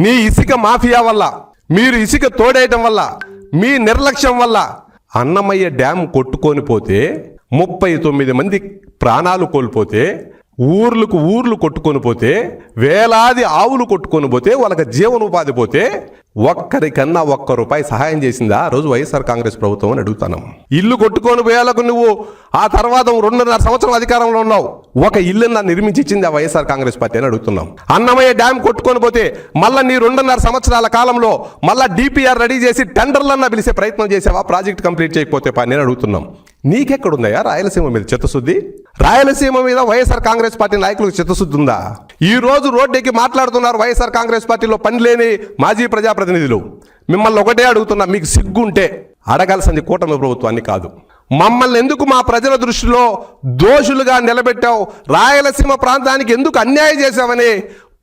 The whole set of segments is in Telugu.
నీ ఇసుక మాఫియా వల్ల, మీరు ఇసుక తోడేయటం వల్ల, మీ నిర్లక్ష్యం వల్ల అన్నమయ్య డ్యామ్ కొట్టుకొని పోతే 39 మంది ప్రాణాలు కోల్పోతే, ఊర్లు కొట్టుకొని పోతే, వేలాది ఆవులు కొట్టుకొని పోతే, వాళ్ళకి జీవనోపాధి పోతే ఒక్కరికన్నా ₹1 సహాయం చేసిందా ఆ రోజు వైఎస్ఆర్ కాంగ్రెస్ ప్రభుత్వం అని అడుగుతాను. ఇల్లు కొట్టుకొని పోయేలకు నువ్వు ఆ తర్వాత 2.5 సంవత్సరం అధికారంలో ఉన్నావు, ఒక ఇల్లున్నా నిర్మించి ఇచ్చింది ఆ వైఎస్ఆర్ కాంగ్రెస్ పార్టీ అని అడుగుతున్నాం. అన్నమయ్య డ్యామ్ కొట్టుకొని పోతే మళ్ళీ నీ 2.5 సంవత్సరాల కాలంలో మళ్ళీ డిపిఆర్ రెడీ చేసి టెండర్లన్నా పిలిచే ప్రయత్నం చేసావా ప్రాజెక్ట్ కంప్లీట్ చేయకపోతే పని అని అడుగుతున్నాం. నీకెక్కడుందయా రాయలసీమ మీద చిత్తశుద్ధి? రాయలసీమ మీద వైఎస్ఆర్ కాంగ్రెస్ పార్టీ నాయకులకు చిత్తశుద్ధి ఉందా? ఈ రోజు రోడ్డెక్కి మాట్లాడుతున్నారు వైఎస్ఆర్ కాంగ్రెస్ పార్టీలో పని లేని మాజీ ప్రజాప్రతినిధులు. మిమ్మల్ని ఒకటే అడుగుతున్నా, మీకు సిగ్గుంటే అడగాల్సింది కూటమి ప్రభుత్వాన్ని కాదు, మమ్మల్ని ఎందుకు మా ప్రజల దృష్టిలో దోషులుగా నిలబెట్టావు, రాయలసీమ ప్రాంతానికి ఎందుకు అన్యాయం చేశావని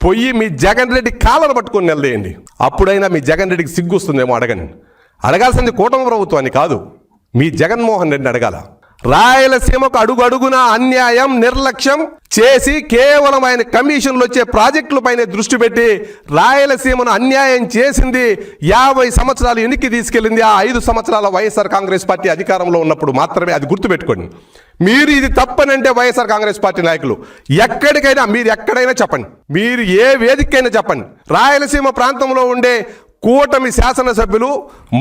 పొయ్యి మీ జగన్ రెడ్డి కాళ్ళను పట్టుకొని నిలదేయండి. అప్పుడైనా మీ జగన్ రెడ్డికి సిగ్గు వస్తుందేమో అడగండి. అడగాల్సింది కూటమి ప్రభుత్వాన్ని కాదు, మీ జగన్మోహన్ రెడ్డిని అడగాల. రాయలసీమకు అడుగడుగున అన్యాయం, నిర్లక్ష్యం చేసి కేవలం ఆయన కమిషన్లు వచ్చే ప్రాజెక్టులపైనే దృష్టి పెట్టి రాయలసీమను అన్యాయం చేసింది 50 సంవత్సరాలు వెనక్కి తీసుకెళ్ళింది ఆ 5 సంవత్సరాల వైఎస్ఆర్ కాంగ్రెస్ పార్టీ అధికారంలో ఉన్నప్పుడు మాత్రమే. అది గుర్తుపెట్టుకోండి. మీరు ఇది తప్పనంటే వైఎస్ఆర్ కాంగ్రెస్ పార్టీ నాయకులు ఎక్కడికైనా, మీరు ఎక్కడైనా చెప్పండి, మీరు ఏ వేదికైనా చెప్పండి, రాయలసీమ ప్రాంతంలో ఉండే కూటమి శాసనసభ్యులు,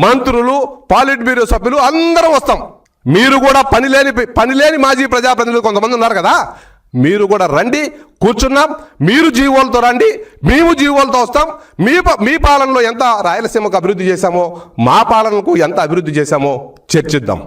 మంత్రులు, పాలిట్ బ్యూరో సభ్యులు అందరం వస్తాం. మీరు కూడా పనిలేని మాజీ ప్రజాప్రతినిధులు కొంతమంది ఉన్నారు కదా, మీరు కూడా రండి, కూర్చున్నాం. మీరు జీవోలతో రండి, మేము జీవోలతో వస్తాం. మీ పాలనలో ఎంత రాయలసీమకు అభివృద్ధి చేశామో, మా పాలనకు ఎంత అభివృద్ధి చేశామో చర్చిద్దాం.